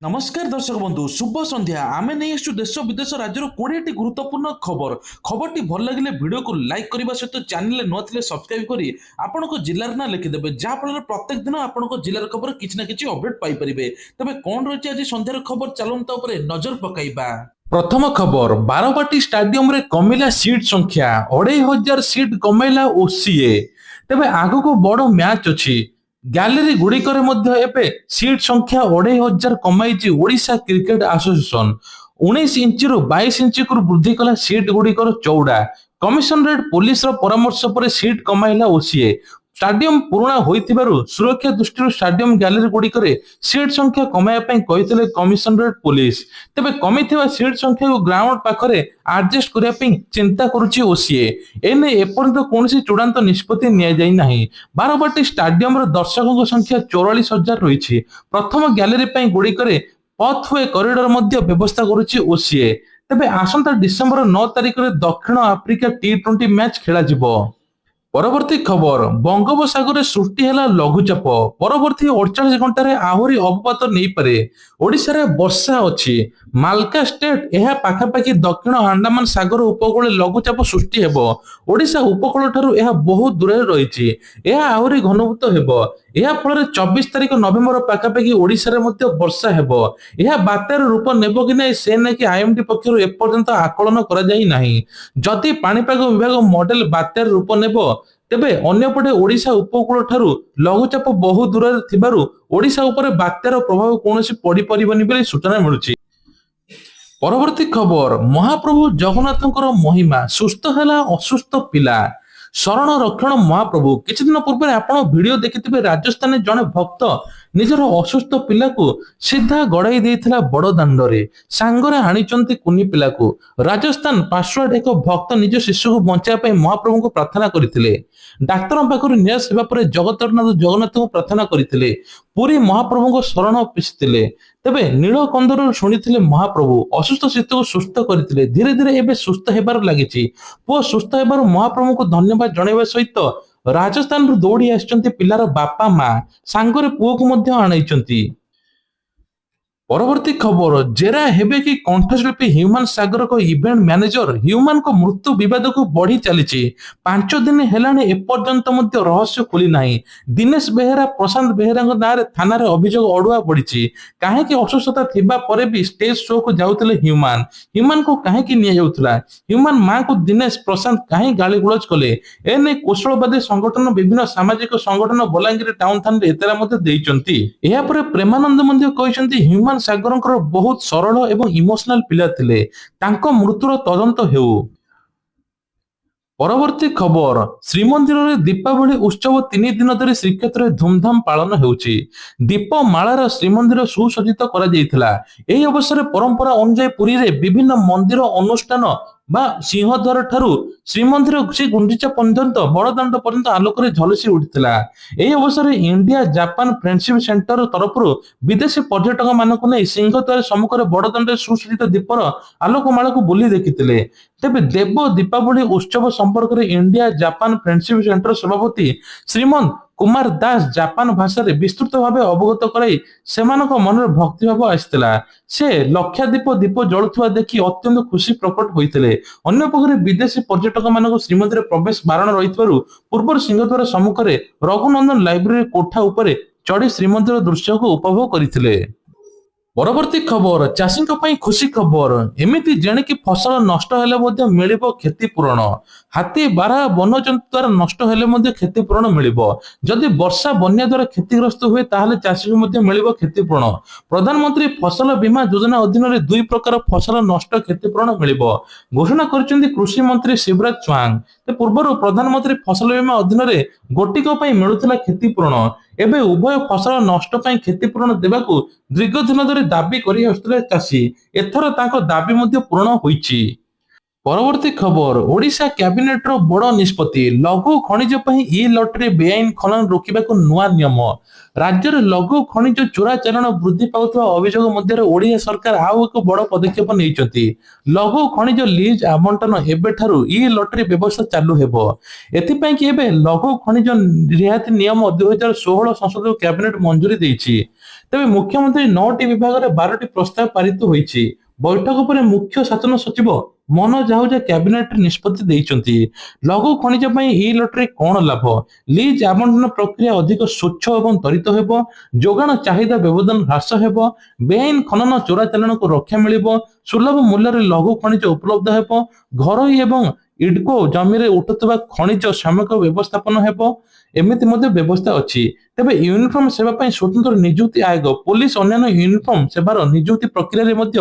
नमस्कार दर्शक बंधु शुभ संध्या आमे नहीं आसु देश विदेश राज्य 20 गुरुत्वपूर्ण खबर खबरटी भल लगे वीडियो को लाइक करने सहित चैनल न सब्सक्राइब करी आपण जिलार ना लिखिदेवे जहाँफल प्रत्येक दिन आपण जिलार खबर किसी ना कि अपडेट पाइपर तेज कौन रही आज संध्यार खबर चलता नजर पकाइबा। प्रथम खबर बारवाटी स्टाडियम रे कमिला सीट संख्या 2500 सीट कमेला ओसीए तेबे आगो को बड़ मैच अच्छी ଗ୍ୟାଲେରୀ ଗୁଡିକରେ ମଧ୍ୟ ଏବେ ସିଟ୍ ସଂଖ୍ୟା 2500 କମାଇଛି ଓଡ଼ିଶା କ୍ରିକେଟ ଆସୋସିଏସନ। 19 ଇଞ୍ଚରୁ 22 ଇଞ୍ଚକୁ ବୃଦ୍ଧି କଲା ସିଟ୍ ଗୁଡିକର ଚଉଡା। କମିଶନରେଟ ପୋଲିସର ପରାମର୍ଶ ପରେ ସିଟ୍ କମାଇଲା ଓସିଏ। ଷ୍ଟାଡିୟମ ପୁରୁଣା ହୋଇଥିବାରୁ ସୁରକ୍ଷା ଦୃଷ୍ଟିରୁ ଷ୍ଟାଡିୟମ ଗ୍ୟାଲେରୀ ଗୁଡିକରେ ସିଟ୍ ସଂଖ୍ୟା କମାଇବା ପାଇଁ କହିଥିଲେ କମିଶନରେଟ ପୋଲିସ। ତେବେ କମିଥିବା ସିଟ୍ ସଂଖ୍ୟାକୁ ଗ୍ରାଉଣ୍ଡ ପାଖରେ ଆଡଜଷ୍ଟ କରିବା ପାଇଁ ଚିନ୍ତା କରୁଛି ଓସିଏ। ଏନେଇ ଏପର୍ଯ୍ୟନ୍ତ କୌଣସି ଚୂଡାନ୍ତ ନିଷ୍ପତ୍ତି ନିଆଯାଇ ନାହିଁ। ବାରବାଟୀ ଷ୍ଟାଡିୟମର ଦର୍ଶକଙ୍କ ସଂଖ୍ୟା 44,000 ରହିଛି। ପ୍ରଥମ ଗ୍ୟାଲେରୀ ପାଇଁ ଗୁଡିକରେ ପଥୱେ କରିଡର ମଧ୍ୟ ବ୍ୟବସ୍ଥା କରୁଛି ଓସିଏ। ତେବେ ଆସନ୍ତା ଡିସେମ୍ବର 9 ତାରିଖରେ ଦକ୍ଷିଣ ଆଫ୍ରିକା T20 ମ୍ୟାଚ୍ ଖେଳାଯିବ। ପରବର୍ତ୍ତୀ ଖବର ବଙ୍ଗୋପସାଗରରେ ସୃଷ୍ଟି ହେଲା ଲଘୁଚାପ ପରବର୍ତ୍ତୀ 48 ଘଣ୍ଟାରେ ଆହୁରି ଅବପାତ ନେଇପାରେ। ଓଡ଼ିଶାରେ ବର୍ଷା ଅଛି। ମାଲକା ଷ୍ଟେଟ ଏହା ପାଖାପାଖି ଦକ୍ଷିଣ ଆଣ୍ଡାମାନ ସାଗର ଉପକୂଳରେ ଲଘୁଚାପ ସୃଷ୍ଟି ହେବ। ଓଡ଼ିଶା ଉପକୂଳ ଠାରୁ ଏହା ବହୁତ ଦୂରରେ ରହିଛି। ଏହା ଆହୁରି ଘନୀଭୂତ ହେବ। ଏହା ଫଳରେ 24 ତାରିଖ ନଭେମ୍ବର ପାଖାପାଖି ଓଡ଼ିଶାରେ ମଧ୍ୟ ବର୍ଷା ହେବ। ଏହା ବାତ୍ୟାର ରୂପ ନେବ କି ନାହିଁ ସେ ନେଇକି ଆଇଏମଡି ପକ୍ଷରୁ ଏପର୍ଯ୍ୟନ୍ତ ଆକଳନ କରାଯାଇ ନାହିଁ। ଯଦି ପାଣିପାଗ ବିଭାଗ ମଡେଲ ବାତ୍ୟାର ରୂପ ନେବ ତେବେ ଅନ୍ୟପଟେ ଓଡ଼ିଶା ଉପକୂଳ ଠାରୁ ଲଘୁଚାପ ବହୁ ଦୂରରେ ଥିବାରୁ ଓଡ଼ିଶା ଉପରେ ବାତ୍ୟାର ପ୍ରଭାବ କୌଣସି ପଡ଼ିପାରିବନି ବୋଲି ସୂଚନା ମିଳୁଛି। ପରବର୍ତ୍ତୀ ଖବର ମହାପ୍ରଭୁ ଜଗନ୍ନାଥଙ୍କର ମହିମା ସୁସ୍ଥ ହେଲା ଅସୁସ୍ଥ ପିଲା ଶରଣ ରକ୍ଷଣ ମହାପ୍ରଭୁ। କିଛି ଦିନ ପୂର୍ବରେ ଆପଣ ଭିଡିଓ ଦେଖିଥିବେ ରାଜସ୍ଥାନରେ ଜଣେ ଭକ୍ତ ନିଜର ଅସୁସ୍ଥ ପିଲାକୁ ସିଧା ଗଡାଇ ଦେଇଥିଲା ବଡ ଦାଣ୍ଡରେ ସାଙ୍ଗରେ ଆଣିଛନ୍ତି କୁନି ପିଲାକୁ। ରାଜସ୍ଥାନ ପାଶ୍ୱାଡ ଏକ ଭକ୍ତ ନିଜ ଶିଶୁକୁ ବଞ୍ଚାଇବା ପାଇଁ ମହାପ୍ରଭୁଙ୍କୁ ପ୍ରାର୍ଥନା କରିଥିଲେ। ଡାକ୍ତରଙ୍କ ପାଖରୁ ନିରାଶ ହେବା ପରେ ଜଗନ୍ନାଥଙ୍କୁ ପ୍ରାର୍ଥନା କରିଥିଲେ। ପୁରୀ ମହାପ୍ରଭୁଙ୍କ ଶରଣ ପିସିଥିଲେ। ତେବେ ନୀଳକନ୍ଦରରୁ ଶୁଣିଥିଲେ ମହାପ୍ରଭୁ ଅସୁସ୍ଥ ଶିଶୁକୁ ସୁସ୍ଥ କରିଥିଲେ। ଧୀରେ ଧୀରେ ଏବେ ସୁସ୍ଥ ହେବାର ଲାଗିଛି। ପୁଅ ସୁସ୍ଥ ହେବାରୁ ମହାପ୍ରଭୁଙ୍କୁ ଧନ୍ୟବାଦ ଜଣାଇବା ସହିତ ରାଜସ୍ଥାନରୁ ଦୌଡ଼ି ଆସିଛନ୍ତି ପିଲାର ବାପା ମା ସାଙ୍ଗରେ ପୁଅକୁ ମଧ୍ୟ ଆଣାଇଛନ୍ତି। ପରବର୍ତ୍ତୀ ଖବର ଜେରା ହେବେ କି କଣ୍ଠଶିଳ୍ପୀ ହ୍ୟୁମାନ ସାଗରଙ୍କ ଇଭେଣ୍ଟ ମ୍ୟାନେଜର ହ୍ୟୁମାନଙ୍କ ମୃତ୍ୟୁ ବିବାଦକୁ ବଢି ଚାଲିଛି। 5 ଦିନ ହେଲାଣି ଏପର୍ଯ୍ୟନ୍ତ ମଧ୍ୟ ରହସ୍ୟ ଖୋଲି ନାହିଁ। ଦିନେଶ ବେହେରା ପ୍ରଶାନ୍ତ ବେହେରାଙ୍କ ନାଁରେ ଥାନାରେ ଅଭିଯୋଗ ଅଡୁଆ ପଡିଛି। କାହିଁକି ଅସୁସ୍ଥତା ଥିବା ପରେ ବି ଷ୍ଟେଜ ଶୋକୁ ଯାଉଥିଲେ ହ୍ୟୁମାନଙ୍କୁ କାହିଁକି ନିଆଯାଉଥିଲା? ହ୍ୟୁମାନ ମାଙ୍କୁ ଦିନେଶ ପ୍ରଶାନ୍ତ କାହିଁ ଗାଳିଗୁଲଜ କଲେ? ଏନେଇ କୌଶଳବାଦୀ ସଂଗଠନ ବିଭିନ୍ନ ସାମାଜିକ ସଂଗଠନ ବଲାଙ୍ଗୀର ଟାଉନ ଥାନାରେ ଏତଲା ମଧ୍ୟ ଦେଇଛନ୍ତି। ଏହାପରେ ପ୍ରେମାନନ୍ଦ ମଧ୍ୟ କହିଛନ୍ତି ହ୍ୟୁମାନ ସାଗରଙ୍କର ବହୁତ ସରଳ ଏବଂ ଇମୋସନାଲ ପିଲା ଥିଲେ। ତାଙ୍କ ମୃତ୍ୟୁର ତଦନ୍ତ ହେଉ। ପରବର୍ତ୍ତୀ ଖବର ଶ୍ରୀମନ୍ଦିରରେ ଦୀପାବଳି ଉତ୍ସବ 3 ଦିନ ଧରି ଶ୍ରୀକ୍ଷେତ୍ରରେ ଧୁମଧାମ ପାଳନ ହେଉଛି। ଦୀପମାଳାର ଶ୍ରୀମନ୍ଦିର ସୁସଜ୍ଜିତ କରାଯାଇଥିଲା। ଏହି ଅବସରରେ ପରମ୍ପରା ଅନୁଯାୟୀ ପୁରୀରେ ବିଭିନ୍ନ ମନ୍ଦିର ଅନୁଷ୍ଠାନ ବା ସିଂହଦ୍ୱାର ଠାରୁ ଶ୍ରୀମନ୍ଦିର ଶ୍ରୀ ଗୁଣ୍ଡିଚା ପର୍ଯ୍ୟନ୍ତ ବଡ଼ଦାଣ୍ଡ ପର୍ଯ୍ୟନ୍ତ ଆଲୋକରେ ଝଲସି ଉଠିଥିଲା। ଏହି ଅବସରରେ ଇଣ୍ଡିଆ ଜାପାନ ଫ୍ରେଣ୍ଡସିପ ସେଣ୍ଟର ତରଫରୁ ବିଦେଶୀ ପର୍ଯ୍ୟଟକ ମାନଙ୍କୁ ନେଇ ସିଂହଦ୍ୱାର ସମ୍ମୁଖରେ ବଡ଼ଦାଣ୍ଡରେ ସୁସଜ୍ଜିତ ଦୀପର ଆଲୋକମାଳାକୁ ବୁଲି ଦେଖିଥିଲେ। ତେବେ ଦେବ ଦୀପାବଳି ଉତ୍ସବ ସମ୍ପର୍କରେ ଇଣ୍ଡିଆ ଜାପାନ ଫ୍ରେଣ୍ଡସିପ ସେଣ୍ଟର ସଭାପତି ଶ୍ରୀମନ୍ତ କୁମାର ଦାସ ଜାପାନ ଭାଷାରେ ବିସ୍ତୃତ ଭାବେ ଅବଗତ କରାଇ ସେମାନଙ୍କ ମନରେ ଭକ୍ତିଭାବ ଆସିଥିଲା। ସେ ଲକ୍ଷାଧିକ ଦୀପ ଜଳୁଥିବା ଦେଖି ଅତ୍ୟନ୍ତ ଖୁସି ପ୍ରକଟ ହୋଇଥିଲେ। ଅନ୍ୟପକ୍ଷରେ ବିଦେଶୀ ପର୍ଯ୍ୟଟକ ମାନଙ୍କୁ ଶ୍ରୀମନ୍ଦିର ପ୍ରବେଶ ବାରଣ ରହିଥିବାରୁ ପୂର୍ବରୁ ସିଂହଦ୍ୱାର ସମ୍ମୁଖରେ ରଘୁନନ୍ଦନ ଲାଇବ୍ରେରୀ କୋଠା ଉପରେ ଚଢି ଶ୍ରୀମନ୍ଦିର ଦୃଶ୍ୟକୁ ଉପଭୋଗ କରିଥିଲେ। ପରବର୍ତ୍ତୀ ଖବର ଚାଷୀଙ୍କ ପାଇଁ ଖୁସି ଖବର ଏମିତି ଯେଣିକି ଫସଲ ନଷ୍ଟ ହେଲେ ମଧ୍ୟ ମିଳିବ କ୍ଷତିପୂରଣ। ହାତୀ ବାରହା ବନ୍ୟଜନ୍ତୁ ଦ୍ୱାରା ନଷ୍ଟ ହେଲେ ମଧ୍ୟ କ୍ଷତିପୂରଣ ମିଳିବ। ଯଦି ବର୍ଷା ବନ୍ୟା ଦ୍ୱାରା କ୍ଷତିଗ୍ରସ୍ତ ହୁଏ ତାହେଲେ ଚାଷୀଙ୍କୁ ମଧ୍ୟ ମିଳିବ କ୍ଷତିପୂରଣ। ପ୍ରଧାନମନ୍ତ୍ରୀ ଫସଲ ବୀମା ଯୋଜନା ଅଧୀନରେ 2 ପ୍ରକାର ଫସଲ ନଷ୍ଟ କ୍ଷତିପୂରଣ ମିଳିବ ଘୋଷଣା କରିଛନ୍ତି କୃଷି ମନ୍ତ୍ରୀ ଶିବରାଜ ଚୌହାନ। ପୂର୍ବରୁ ପ୍ରଧାନମନ୍ତ୍ରୀ ଫସଲ ବୀମା ଅଧୀନରେ ଗୋଟିକ ପାଇଁ ମିଳୁଥିଲା କ୍ଷତିପୂରଣ। ଏବେ ଉଭୟ ଫସଲ ନଷ୍ଟ ପାଇଁ କ୍ଷତିପୂରଣ ଦେବାକୁ ଦୀର୍ଘ ଦିନ ଧରି ଦାବି କରି ଆସୁଥିଲେ ଚାଷୀ। ଏଥର ତାଙ୍କ ଦାବି ମଧ୍ୟ ପୂରଣ ହୋଇଛି। ପରବର୍ତ୍ତୀ ଖବର ଓଡ଼ିଶା କ୍ୟାବିନେଟର ବଡ଼ ନିଷ୍ପତ୍ତି ଲଘୁ ଖଣିଜ ପାଇଁ ଇ ଲଟେରୀ ବେଆଇନ ଖନନ ରୋକିବାକୁ ନୂଆ ନିୟମ। ରାଜ୍ୟରେ ଲଘୁ ଖଣିଜ ଚୋରାଚାଲାଣ ବୃଦ୍ଧି ପାଉଥିବା ଅଭିଯୋଗ ମଧ୍ୟରେ ଓଡ଼ିଶା ସରକାର ଆଉ ଏକ ବଡ଼ ପଦକ୍ଷେପ ନେଇଛନ୍ତି। ଲଘୁ ଖଣିଜ ଲିଜ୍ ଆବଣ୍ଟନ ଏବେଠାରୁ ଇ ଲଟେରୀ ବ୍ୟବସ୍ଥା ଚାଲୁ ହେବ। ଏଥିପାଇଁ କି ଏବେ ଲଘୁ ଖଣିଜ ରିହାତି ନିୟମ 2016 ସଂସଦୀୟ କ୍ୟାବିନେଟ ମଞ୍ଜୁରୀ ଦେଇଛି। ତେବେ ମୁଖ୍ୟମନ୍ତ୍ରୀ 9ଟି ବିଭାଗରେ 12ଟି ପ୍ରସ୍ତାବ ପାରିତ ହୋଇଛି। ବୈଠକ ପରେ ମୁଖ୍ୟ ଶାସନ ସଚିବ ମନୋଜ ଆହୁଜା କ୍ୟାବିନେଟରେ ନିଷ୍ପତ୍ତି ଦେଇଛନ୍ତି। ଲଘୁ ଖଣିଜ ପାଇଁ ଇ ଲଟେରୀ କଣ ଲାଭ? ଲିଜ୍ ଆବଣ୍ଟନ ପ୍ରକ୍ରିୟା ଅଧିକ ସ୍ୱଚ୍ଛ ଏବଂ ତ୍ୱରିତ ହେବ। ଯୋଗାଣ ଚାହିଦା ବ୍ୟବଧାନ ହ୍ରାସ ହେବ। ବେଆଇନ ଖନନ ଚୋରାଚାଲାଣକୁ ରକ୍ଷା ମିଳିବ। ସୁଲଭ ମୂଲ୍ୟରେ ଲଘୁ ଖଣିଜ ଉପଲବ୍ଧ ହେବ। ଘରୋଇ ଏବଂ ଇଡ୍କୋ ଜମିରେ ଉଠୁଥିବା ଖଣିଜ ସାମଗ୍ରୀ ବ୍ୟବସ୍ଥାପନ ହେବ। ଏମିତି ମଧ୍ୟ ବ୍ୟବସ୍ଥା ଅଛି। ତେବେ ୟୁନିଫର୍ମ ସେବା ପାଇଁ ସ୍ୱତନ୍ତ୍ର ନିଯୁକ୍ତି ଆୟୋଗ, ପୋଲିସ ଅନ୍ୟାନ୍ୟ ୟୁନିଫର୍ମ ସେବାର ନିଯୁକ୍ତି ପ୍ରକ୍ରିୟାରେ ମଧ୍ୟ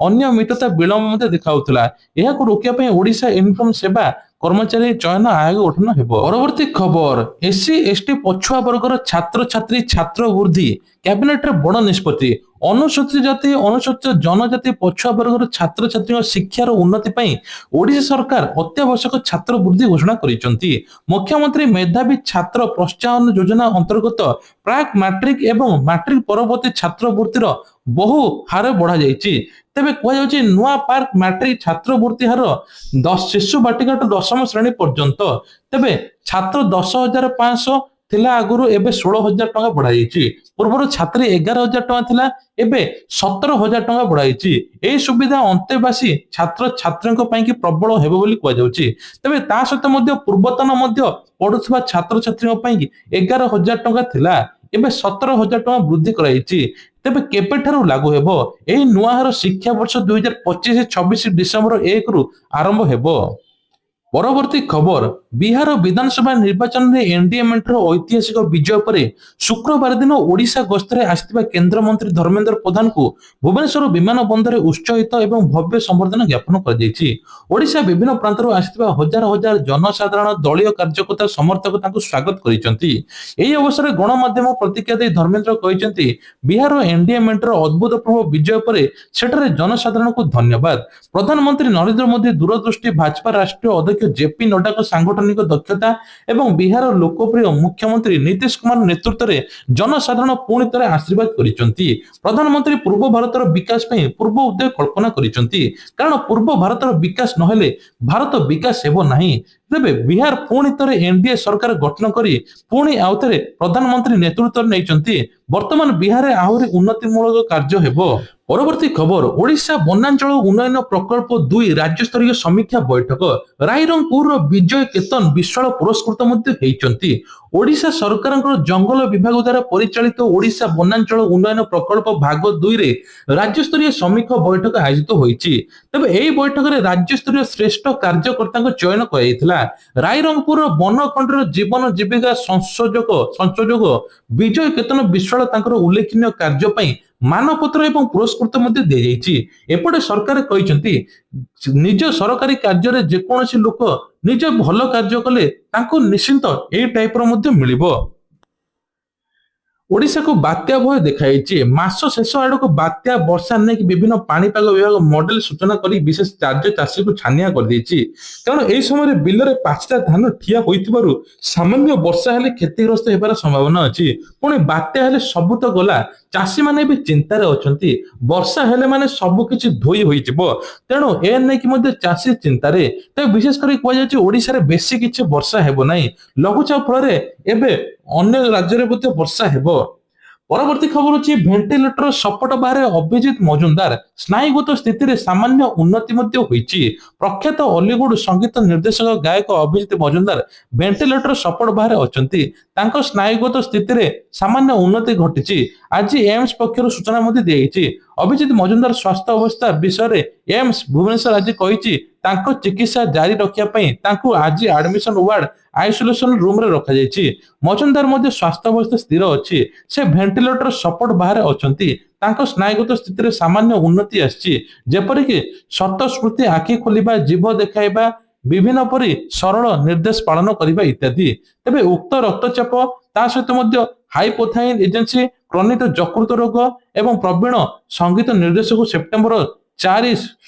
ଅନିୟମିତତା ବିଳମ୍ବ ମଧ୍ୟ ଦେଖାଉଥିଲା। ଏହାକୁ ରୋକିବା ପାଇଁ ଓଡ଼ିଶା ୟୁନିଫର୍ମ ସେବା କର୍ମଚାରୀ ଚୟନ ଆୟୋଗ ଗଠନ ହେବ। ପରବର୍ତ୍ତୀ ଖବର, ଏସସି ଏସଟି ପଛୁଆ ବର୍ଗର ଛାତ୍ରଛାତ୍ରୀ ଛାତ୍ର ବୃଦ୍ଧି କ୍ୟାବିନେଟରେ ବଡ଼ ନିଷ୍ପତ୍ତି। ଅନୁସୂଚିତ ଜାତି ଅନୁସୂଚିତ ଜନଜାତି ପଛୁଆ ବର୍ଗର ଛାତ୍ରଛାତ୍ରୀଙ୍କ ଶିକ୍ଷାର ଉନ୍ନତି ପାଇଁ ଓଡ଼ିଶା ସରକାର ଅତ୍ୟାବଶ୍ୟକ ଛାତ୍ର ବୃଦ୍ଧି ଘୋଷଣା କରିଛନ୍ତି। ମୁଖ୍ୟମନ୍ତ୍ରୀ ମେଧାବୀ ଛାତ୍ର ପ୍ରୋତ୍ସାହନ ଯୋଜନା ଅନ୍ତର୍ଗତ ପ୍ରାକ୍ ମାଟ୍ରିକ ଏବଂ ମାଟ୍ରିକ ପରବର୍ତ୍ତୀ ଛାତ୍ର ବୃତ୍ତିର ବହୁ ହାର ବଢ଼ାଯାଇଛି। ତେବେ କୁହାଯାଉଛି ନୂଆ ପାର୍କ ମାଟ୍ରିକ ଛାତ୍ର ବୃତ୍ତି ହାର ଶିଶୁ ବାଟିକାଠୁ 10ମ ଶ୍ରେଣୀ ପର୍ଯ୍ୟନ୍ତ। ତେବେ ଛାତ୍ର 10,500 ଥିଲା ଆଗରୁ, ଏବେ 16,000 ଟଙ୍କା ବଢାଯାଇଛି। ପୂର୍ବରୁ ଛାତ୍ରୀ 11,000 ଟଙ୍କା ଥିଲା, ଏବେ 17,000 ଟଙ୍କା ବଢାଯାଇଛି। ଏହି ସୁବିଧା ଅନ୍ତେବାସୀ ଛାତ୍ରଛାତ୍ରୀଙ୍କ ପାଇଁ କି ପ୍ରବଳ ହେବ ବୋଲି କୁହାଯାଉଛି। ତେବେ ତା ସହିତ ମଧ୍ୟ ପୂର୍ବତନ ମଧ୍ୟ ପଢୁଥିବା ଛାତ୍ରଛାତ୍ରୀଙ୍କ ପାଇଁ 11,000 ଟଙ୍କା ଥିଲା, ଏବେ 17,000 ଟଙ୍କା ବୃଦ୍ଧି କରାଯାଇଛି। ତେବେ କେବେଠାରୁ ଲାଗୁ ହେବ? ଏହି ନୂଆ ହାର ଶିକ୍ଷାବର୍ଷ 2025-26 ଡିସେମ୍ବର 1ରୁ ଆରମ୍ଭ ହେବ। ପରବର୍ତ୍ତୀ ଖବର, ବିହାର ବିଧାନସଭା ନିର୍ବାଚନରେ ଏନଡିଏ ମେଣ୍ଟର ଐତିହାସିକ ବିଜୟ ପରେ ଶୁକ୍ରବାର ଦିନ ଓଡ଼ିଶା ଗସ୍ତରେ ଆସିଥିବା କେନ୍ଦ୍ରମନ୍ତ୍ରୀ ଧର୍ମେନ୍ଦ୍ର ପ୍ରଧାନଙ୍କୁ ଭୁବନେଶ୍ୱର ବିମାନ ବନ୍ଦରରେ ଉତ୍ସାହିତ ଏବଂ ଭବ୍ୟ ସମ୍ବର୍ଦ୍ଧନା ଜ୍ଞାପନ କରାଯାଇଛି। ଓଡ଼ିଶା ବିଭିନ୍ନ ପ୍ରାନ୍ତରୁ ଆସିଥିବା ହଜାର ହଜାର ଜନସାଧାରଣ, ଦଳୀୟ କାର୍ଯ୍ୟକର୍ତ୍ତା, ସମର୍ଥକ ତାଙ୍କୁ ସ୍ୱାଗତ କରିଛନ୍ତି। ଏହି ଅବସରରେ ଗଣମାଧ୍ୟମ ପ୍ରତିକ୍ରିୟା ଦେଇ ଧର୍ମେନ୍ଦ୍ର କହିଛନ୍ତି, ବିହାର ଏନଡିଏ ମେଣ୍ଟର ଅଦ୍ଭୁତପୂର୍ବ ବିଜୟ ପରେ ସେଠାରେ ଜନସାଧାରଣଙ୍କୁ ଧନ୍ୟବାଦ। ପ୍ରଧାନମନ୍ତ୍ରୀ ନରେନ୍ଦ୍ର ମୋଦି ଦୂରଦୃଷ୍ଟି, ଭାଜପା ରାଷ୍ଟ୍ରୀୟ ଅଧ୍ୟକ୍ଷ ଜେପି ନଡ୍ଡାଙ୍କ ସାଂଗଠନିକ ଦକ୍ଷତା ଏବଂ ବିହାର ଲୋକପ୍ରିୟ ମୁଖ୍ୟମନ୍ତ୍ରୀ ନୀତିଶ କୁମାର ନେତୃତ୍ୱରେ ଜନସାଧାରଣ ପୁଣି ଥରେ ଆଶୀର୍ବାଦ କରିଛନ୍ତି। ପ୍ରଧାନମନ୍ତ୍ରୀ ପୂର୍ବ ଭାରତର ବିକାଶ ପାଇଁ ପୂର୍ବ ଉଦୟ କଳ୍ପନା କରିଛନ୍ତି, କାରଣ ପୂର୍ବ ଭାରତର ବିକାଶ ନହେଲେ ଭାରତ ବିକାଶ ହେବ ନାହିଁ। ତେବେ ବିହାର ପୁଣି ଥରେ ଏନଡିଏ ସରକାର ଗଠନ କରି ପୁଣି ଆଉଥରେ ପ୍ରଧାନମନ୍ତ୍ରୀ ନେତୃତ୍ୱ ନେଇଛନ୍ତି। ବର୍ତ୍ତମାନ ବିହାରରେ ଆହୁରି ଉନ୍ନତିମୂଳକ କାର୍ଯ୍ୟ ହେବ। ପରବର୍ତ୍ତୀ ଖବର, ଓଡ଼ିଶା ବନାଞ୍ଚଳ ଉନ୍ନୟନ ପ୍ରକଳ୍ପ 2 ରାଜ୍ୟସ୍ତରୀୟ ସମୀକ୍ଷା ବୈଠକ। ରାଇରଙ୍ଗପୁରର ବିଜୟ କେତନ ବିଶ୍ୱାଳ ପୁରସ୍କୃତ ମଧ୍ୟ ହୋଇଛନ୍ତି। ଓଡ଼ିଶା ସରକାରଙ୍କ ଜଙ୍ଗଲ ବିଭାଗ ଦ୍ୱାରା ପରିଚାଳିତ ଓଡ଼ିଶା ବନାଞ୍ଚଳ ଉନ୍ନୟନ ପ୍ରକଳ୍ପ ଭାଗ 2ରେ ରାଜ୍ୟସ୍ତରୀୟ ସମୀକ୍ଷା ବୈଠକ ଆୟୋଜିତ ହୋଇଛି। ତେବେ ଏହି ବୈଠକରେ ରାଜ୍ୟସ୍ତରୀୟ ଶ୍ରେଷ୍ଠ କାର୍ଯ୍ୟକର୍ତ୍ତାଙ୍କ ଚୟନ କରାଯାଇଥିଲା। ରାଇରଙ୍ଗପୁରର ବନଖଣ୍ଡର ଜୀବନ ଜୀବିକା ସଂଯୋଜକ ବିଜୟ କେତନ ବିଶ୍ୱାଳ ତାଙ୍କର ଉଲ୍ଲେଖନୀୟ କାର୍ଯ୍ୟ ପାଇଁ ମାନପତ୍ର ଏବଂ ପୁରସ୍କୃତ ମଧ୍ୟ ଦିଆଯାଇଛି। ଏପଟେ ସରକାର କହିଛନ୍ତି, ନିଜ ସରକାରୀ କାର୍ଯ୍ୟରେ ଯେକୌଣସି ଲୋକ ନିଜ ଭଲ କାର୍ଯ୍ୟ କଲେ ତାଙ୍କୁ ନିଶ୍ଚିନ୍ତ ଏହି ଟାଇପର ମଧ୍ୟ ମିଳିବ। ଓଡ଼ିଶାକୁ ବାତ୍ୟା ଭୟ ଦେଖାଯାଇଛି। ମାସ ଶେଷ ଆଡ଼କୁ ବାତ୍ୟା ବର୍ଷା ନେଇକି ବିଭିନ୍ନ ପାଣିପାଗ ବିଭାଗ ମଡେଲ ସୂଚନା କରି ବିଶେଷ ରାଜ୍ୟ ଚାଷୀକୁ ଛାନିଆ କରିଦେଇଛି। କାରଣ ଏହି ସମୟରେ ବିଲରେ ପାଚିଲା ଧାନ ଠିଆ ହୋଇଥିବାରୁ ସାମାନ୍ୟ ବର୍ଷା ହେଲେ କ୍ଷତିଗ୍ରସ୍ତ ହେବାର ସମ୍ଭାବନା ଅଛି। ପୁଣି ବାତ୍ୟା ହେଲେ ସବୁ ତ ଗଲା, ଚାଷୀମାନେ ବି ଚିନ୍ତାରେ ଅଛନ୍ତି। ବର୍ଷା ହେଲେ ମାନେ ସବୁ କିଛି ଧୋଇ ହୋଇଯିବ, ତେଣୁ ଏ ନେଇକି ମଧ୍ୟ ଚାଷୀ ଚିନ୍ତାରେ। ତେବେ ବିଶେଷ କରି କୁହାଯାଉଛି ଓଡ଼ିଶାରେ ବେଶୀ କିଛି ବର୍ଷା ହେବ ନାହିଁ। ଲଘୁଚାପ ଫଳରେ ଏବେ ଅନ୍ୟ ରାଜ୍ୟରେ ମଧ୍ୟ ବର୍ଷା ହେବ। ପରବର୍ତ୍ତୀ ଖବର ଅଛି, ଭେଣ୍ଟିଲେଟର ସପୋର୍ଟ ବାହାରେ ଅଭିଜିତ ମଜୁମଦାର, ସ୍ନାୟୁଗତ ସ୍ଥିତିରେ ସାମାନ୍ୟ ଉନ୍ନତି ମଧ୍ୟ ହୋଇଛି। ପ୍ରଖ୍ୟାତ ଅଲିଉଡ ସଙ୍ଗୀତ ନିର୍ଦ୍ଦେଶକ ଗାୟକ ଅଭିଜିତ ମଜୁମଦାର ଭେଣ୍ଟିଲେଟର ସପୋର୍ଟ ବାହାରେ ଅଛନ୍ତି। ତାଙ୍କ ସ୍ନାୟୁଗତ ସ୍ଥିତିରେ ସାମାନ୍ୟ ଉନ୍ନତି ଘଟିଛି। ଆଜି ଏମ୍ସ ପକ୍ଷରୁ ସୂଚନା ମଧ୍ୟ ଦିଆଯାଇଛି। ଅଭିଜିତ ମଜୁମଦାର ସ୍ୱାସ୍ଥ୍ୟ ଅବସ୍ଥା ବିଷୟରେ ଏମ୍ସ ଭୁବନେଶ୍ୱର ଆଜି କହିଛି, ତାଙ୍କ ଚିକିତ୍ସା ଜାରି ରଖିବା ପାଇଁ ତାଙ୍କୁ ଆଜି ଆଡମିସନ ୱାର୍ଡ ଆଇସୋଲେସନ ରୁମରେ ରଖାଯାଇଛି। ମଜୁମଦାର ମଧ୍ୟ ସ୍ୱାସ୍ଥ୍ୟ ଅବସ୍ଥା ସ୍ଥିର ଅଛି। ସେ ଭେଣ୍ଟିଲେଟର ସପୋର୍ଟ ବାହାରେ ଅଛନ୍ତି। ତାଙ୍କ ସ୍ନାୟୁଗତ ସ୍ଥିତିରେ ସାମାନ୍ୟ ଉନ୍ନତି ଆସିଛି, ଯେପରିକି ସ୍ୱତଃସ୍ଫୂର୍ତ୍ତି, ଆଖି ଖୋଲିବା, ଜିଭ ଦେଖାଇବା, ବିଭିନ୍ନ ପରି ସରଳ ନିର୍ଦ୍ଦେଶ ପାଳନ କରିବା ଇତ୍ୟାଦି। ତେବେ ଉକ୍ତ ରକ୍ତଚାପ ତା ସହିତ ମଧ୍ୟ ହାଇପୋଥାଇନ ଏଜେନ୍ସି, କ୍ରନିକ ଯକୃତ ରୋଗ ଏବଂ ପ୍ରବୀଣ ସଙ୍ଗୀତ ନିର୍ଦ୍ଦେଶକ ସେପ୍ଟେମ୍ବର 4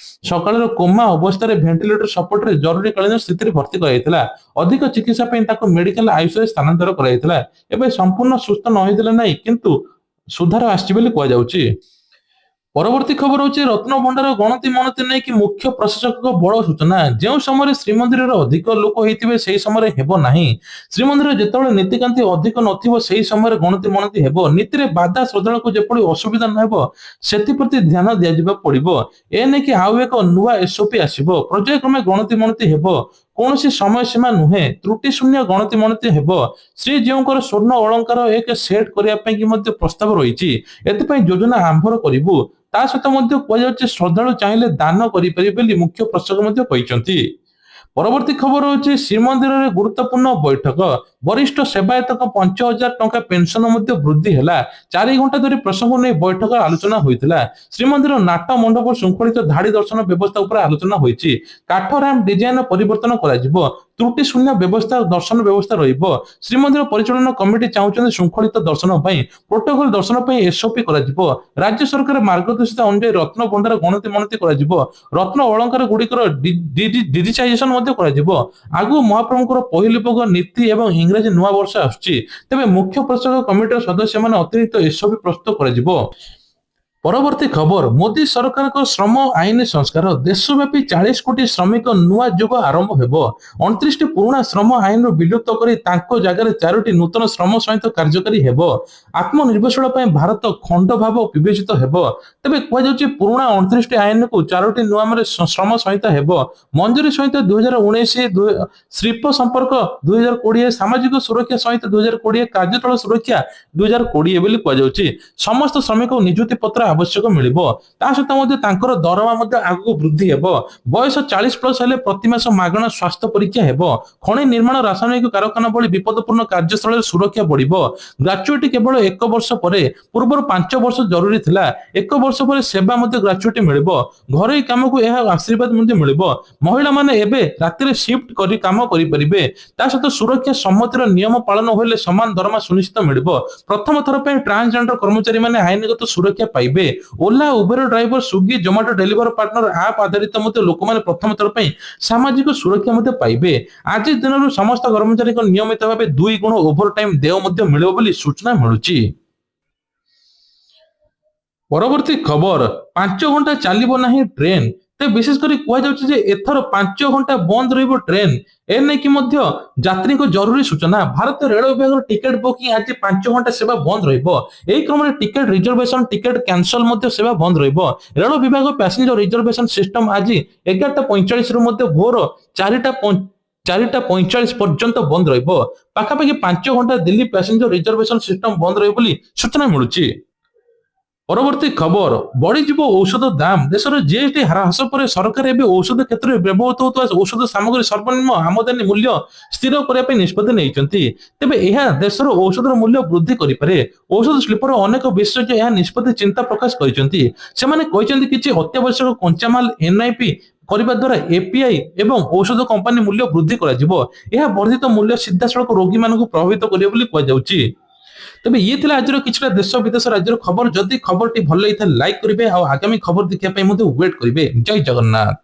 ସକାଳର କୋମା ଅବସ୍ଥାରେ ଭେଣ୍ଟିଲେଟର ସପୋର୍ଟରେ ଜରୁରୀକାଳୀନ ସ୍ଥିତିରେ ଭର୍ତ୍ତି କରାଯାଇଥିଲା। ଅଧିକ ଚିକିତ୍ସା ପାଇଁ ତାଙ୍କୁ ମେଡିକାଲ ଆଇସିୟୁରେ ସ୍ଥାନାନ୍ତର କରାଯାଇଥିଲା। ଏବେ ସମ୍ପୂର୍ଣ୍ଣ ସୁସ୍ଥ ନ ହୋଇଥିଲେ ନାହିଁ, କିନ୍ତୁ ସୁଧାର ଆସିଛି ବୋଲି କୁହାଯାଉଛି। ପରବର୍ତ୍ତୀ ଖବର ହଉଛି ରତ୍ନଭଣ୍ଡାର ଗଣତି ମଣତି ନେଇକି ମୁଖ୍ୟ ପ୍ରଶାସକଙ୍କ ବଡ ସୂଚନା। ଯେଉଁ ସମୟରେ ଶ୍ରୀମନ୍ଦିରରେ ଅଧିକ ଲୋକ ହେଇଥିବେ ସେହି ସମୟରେ ହେବ ନାହିଁ। ଶ୍ରୀମନ୍ଦିରରେ ଯେତେବେଳେ ନୀତିକାନ୍ତି ଅଧିକ ନଥିବ ସେହି ସମୟରେ ଗଣତି ମଣତି ହେବ। ନୀତିରେ ବାଧା ଶ୍ରଦ୍ଧାଳୁଙ୍କୁ ଯେପରି ଅସୁବିଧା ନ ହେବ ସେଥିପ୍ରତି ଧ୍ୟାନ ଦିଆଯିବାକୁ ପଡିବ। ଏ ନେଇକି ଆଉ ଏକ ନୂଆ ଏସଓପି ଆସିବ। ପର୍ଯ୍ୟାୟକ୍ରମେ ଗଣତି ମଣତି ହେବ। କୌଣସି ସମୟ ସୀମା ନୁହେଁ। ତ୍ରୁଟି ଶୂନ୍ୟ ଗଣତି ମଣତି ହେବ। ଶ୍ରୀଜୀଉଙ୍କର ସ୍ୱର୍ଣ୍ଣ ଅଳଙ୍କାର ଏକ ସେଟ୍ କରିବା ପାଇଁ କି ମଧ୍ୟ ପ୍ରସ୍ତାବ ରହିଛି। ଏଥିପାଇଁ ଯୋଜନା ଆରମ୍ଭ କରିବୁ। ତା ସହିତ ମଧ୍ୟ କୁହାଯାଉଛି ଶ୍ରଦ୍ଧାଳୁ ଚାହିଁଲେ ଦାନ କରିପାରିବେ ବୋଲି ମୁଖ୍ୟ ପ୍ରଶାସକ ମଧ୍ୟ କହିଛନ୍ତି। ପରବର୍ତ୍ତୀ ଖବର ହଉଛି ଶ୍ରୀମନ୍ଦିରରେ ଗୁରୁତ୍ୱପୂର୍ଣ୍ଣ ବୈଠକ। ବରିଷ୍ଠ ସେବାୟତଙ୍କ 5,000 ଟଙ୍କା ପେନସନ ମଧ୍ୟ ବୃଦ୍ଧି ହେଲା। 4 ଘଣ୍ଟା ଧରି ପ୍ରସଙ୍ଗ ନେଇ ବୈଠକ ଆଲୋଚନା ହୋଇଥିଲା। ଶ୍ରୀମନ୍ଦିର ନାଟ ମଣ୍ଡପ ଶୃଙ୍ଖଳିତ ଧାଡି ଦର୍ଶନ ବ୍ୟବସ୍ଥା ଉପରେ ଆଲୋଚନା ହୋଇଛି। କାଠ ରାମ୍ପ ଡିଜାଇନ ପରିବର୍ତ୍ତନ କରାଯିବ। ତ୍ରୁଟି ଶୂନ୍ୟ ବ୍ୟବସ୍ଥା ଦର୍ଶନ ବ୍ୟବସ୍ଥା ରହିବ। ଶ୍ରୀମନ୍ଦିର ପରିଚାଳନା କମିଟି ଚାହୁଁଛନ୍ତି ଶୃଙ୍ଖଳିତ ଦର୍ଶନ ପାଇଁ ପ୍ରୋଟୋକଲ ଦର୍ଶନ ପାଇଁ ଏସଓପି କରାଯିବ। ରାଜ୍ୟ ସରକାର ମାର୍ଗଦର୍ଶିକା ଅନୁଯାୟୀ ରତ୍ନ ଭଣ୍ଡାର ଗଣତି ମଣତି କରାଯିବ। ରତ୍ନ ଅଳଙ୍କାର ଗୁଡିକର ଡିଜିଟାଇଜେସନ ମଧ୍ୟ କରାଯିବ। ଆଗକୁ ମହାପ୍ରଭୁଙ୍କର ପହିଲି ଭୋଗ ନୀତି ଏବଂ ଇଂରାଜୀ ନୂଆ ବର୍ଷ ଆସୁଛି। ତେବେ ମୁଖ୍ୟ ପ୍ରଶାସକ କମିଟିର ସଦସ୍ୟମାନେ ଅତିରିକ୍ତ ଏସଓପି ପ୍ରସ୍ତୁତ କରାଯିବ। ପରବର୍ତ୍ତୀ ଖବର ମୋଦି ସରକାରଙ୍କ ଶ୍ରମ ଆଇନ ସଂସ୍କାର। ଦେଶବ୍ୟାପୀ 40 କୋଟି ଶ୍ରମିକ ନୂଆ ଯୁଗ ଆରମ୍ଭ ହେବ। 29ଟି ପୁରୁଣା ଶ୍ରମ ଆଇନରୁ ବିଲୁପ୍ତ କରି ତାଙ୍କ ଜାଗାରେ 4ଟି ନୂତନ ଶ୍ରମ ସଂହିତା କାର୍ଯ୍ୟକାରୀ ହେବ। ଆତ୍ମନିର୍ଭରଶୀଳ ପାଇଁ ଭାରତ ଖଣ୍ଡ ଭାବ ବିବେଚିତ ହେବ। ତେବେ କୁହାଯାଉଛି ପୁରୁଣା 29ଟି ଆଇନକୁ 4ଟି ନୂଆରେ ଶ୍ରମ ସଂହିତା ହେବ। ମଞ୍ଜୁରୀ ସଂହିତା 2019, ଶିଳ୍ପ ସମ୍ପର୍କ 2020, ସାମାଜିକ ସୁରକ୍ଷା ସଂହିତା 2020, କାର୍ଯ୍ୟତଳ ସୁରକ୍ଷା 2020 ବୋଲି କୁହାଯାଉଛି। ସମସ୍ତ ଶ୍ରମିକଙ୍କୁ ନିଯୁକ୍ତି ପତ୍ର ଆବଶ୍ୟକ ମିଳିବ। ତା ସହିତ ମଧ୍ୟ ତାଙ୍କର ଦରମା ମଧ୍ୟ ଆଗକୁ ବୃଦ୍ଧି ହେବ। ବୟସ 40+ ହେଲେ ପ୍ରତି ମାସ ମାଗଣା ସ୍ୱାସ୍ଥ୍ୟ ପରୀକ୍ଷା ହେବ। ଖଣି ନିର୍ମାଣ, ରାସାୟନିକ କାରଖାନା ଭଳି ବିପଦପୂର୍ଣ୍ଣ କାର୍ଯ୍ୟସ୍ଥଳରେ ସୁରକ୍ଷା ବଢିବ। ଗ୍ରାଚୁଇଟି କେବଳ 1 ବର୍ଷ ପରେ, ପୂର୍ବରୁ 5 ବର୍ଷ ଜରୁରୀ ଥିଲା। 1 ବର୍ଷ ପରେ ସେବା ମଧ୍ୟ ଗ୍ରାଚୁଇଟି ମିଳିବ। ଘରୋଇ କାମକୁ ଏହା ଆଶୀର୍ବାଦ ମଧ୍ୟ ମିଳିବ। ମହିଳାମାନେ ଏବେ ରାତିରେ ସିଫ୍ଟ କରି କାମ କରିପାରିବେ। ତା ସହିତ ସୁରକ୍ଷା ସମ୍ମତିର ନିୟମ ପାଳନ ହେଲେ ସମାନ ଦରମା ସୁନିଶ୍ଚିତ ମିଳିବ। ପ୍ରଥମ ଥର ପାଇଁ ଟ୍ରାନ୍ସଜେଣ୍ଡର କର୍ମଚାରୀମାନେ ଆଇନଗତ ସୁରକ୍ଷା ପାଇବେ। Ola, Uber driver, Swiggy, Zomato delivery partner app ଆଧାରିତ ମଧ୍ୟ ଲୋକମାନେ ପ୍ରଥମ ଥର ପାଇଁ ସାମାଜିକ ସୁରକ୍ଷା ମଧ୍ୟ ପାଇବେ। ଆଜି ଦିନରୁ ସମସ୍ତ କର୍ମଚାରୀଙ୍କ ନିୟମିତ ଭାବେ 2 ଗୁଣ ଓଭର ଟାଇମ୍ ଦେୟ ମଧ୍ୟ ମିଳିବ ବୋଲି ସୂଚନା ମିଳୁଛି। ପରବର୍ତ୍ତୀ ଖବର 5 ଘଣ୍ଟା ଚାଲିବ ନାହିଁ ଟ୍ରେନ। ତେବେ ବିଶେଷ କରି କୁହାଯାଉଛି ଯେ ଏଥର 5 ଘଣ୍ଟା ବନ୍ଦ ରହିବ ଟ୍ରେନ। ଏ ନେଇକି ମଧ୍ୟ ଯାତ୍ରୀଙ୍କ ଜରୁରୀ ସୂଚନା। ଭାରତୀୟ ରେଳ ବିଭାଗର ଟିକେଟ ବୁକିଂ ଆଜି 5 ଘଣ୍ଟା ସେବା ବନ୍ଦ ରହିବ। ଏହି କ୍ରମରେ ଟିକେଟ ରିଜର୍ଭେସନ, ଟିକେଟ କ୍ୟାନସଲ ମଧ୍ୟ ସେବା ବନ୍ଦ ରହିବ। ରେଳ ବିଭାଗ ପ୍ୟାସେଞ୍ଜର ରିଜର୍ଭେସନ ସିଷ୍ଟମ ଆଜି 11:45 ରୁ ମଧ୍ୟ ଭୋର 4:45 ପର୍ଯ୍ୟନ୍ତ ବନ୍ଦ ରହିବ। ପାଖାପାଖି 5 ଘଣ୍ଟା ଦିଲ୍ଲୀ ପ୍ୟାସେଞ୍ଜର ରିଜର୍ଭେସନ ସିଷ୍ଟମ ବନ୍ଦ ରହିବ ବୋଲି ସୂଚନା ମିଳୁଛି। ପରବର୍ତ୍ତୀ ଖବର ବଢିଯିବ ଔଷଧ ଦାମ। ଦେଶର ଜିଏସଟି ହ୍ରାସ ପରେ ସରକାର ଏବେ ଔଷଧ କ୍ଷେତ୍ରରେ ବ୍ୟବହୃତ ହେଉଥିବା ଔଷଧ ସାମଗ୍ରୀ ସର୍ବନିମ୍ନ ଆମଦାନୀ ମୂଲ୍ୟ ସ୍ଥିର କରିବା ପାଇଁ ନିଷ୍ପତ୍ତି ନେଇଛନ୍ତି। ତେବେ ଏହା ଦେଶର ଔଷଧର ମୂଲ୍ୟ ବୃଦ୍ଧି କରିପାରେ। ଔଷଧ ଶିଳ୍ପର ଅନେକ ବିଶେଷଜ୍ଞ ଏହା ନିଷ୍ପତ୍ତି ଚିନ୍ତା ପ୍ରକାଶ କରିଛନ୍ତି। ସେମାନେ କହିଛନ୍ତି କିଛି ଅତ୍ୟାବଶ୍ୟକ କଞ୍ଚାମାଲ ଏନ୍ଆଇପି କରିବା ଦ୍ୱାରା ଏପିଆଇ ଏବଂ ଔଷଧ କମ୍ପାନୀ ମୂଲ୍ୟ ବୃଦ୍ଧି କରାଯିବ। ଏହା ବର୍ଦ୍ଧିତ ମୂଲ୍ୟ ସିଧାସଳଖ ରୋଗୀମାନଙ୍କୁ ପ୍ରଭାବିତ କରିବ ବୋଲି କୁହାଯାଉଛି। ତେବେ ଇଏ ଥିଲା ଆଜିର କିଛିଟା ଦେଶ ବିଦେଶ ରାଜ୍ୟର ଖବର। ଯଦି ଖବରଟି ଭଲ ଲାଗିଥାଏ ଲାଇକ୍ କରିବେ ଆଉ ଆଗାମୀ ଖବର ଦେଖିବା ପାଇଁ ମଧ୍ୟ ୱେଟ୍ କରିବେ। ଜୟ ଜଗନ୍ନାଥ।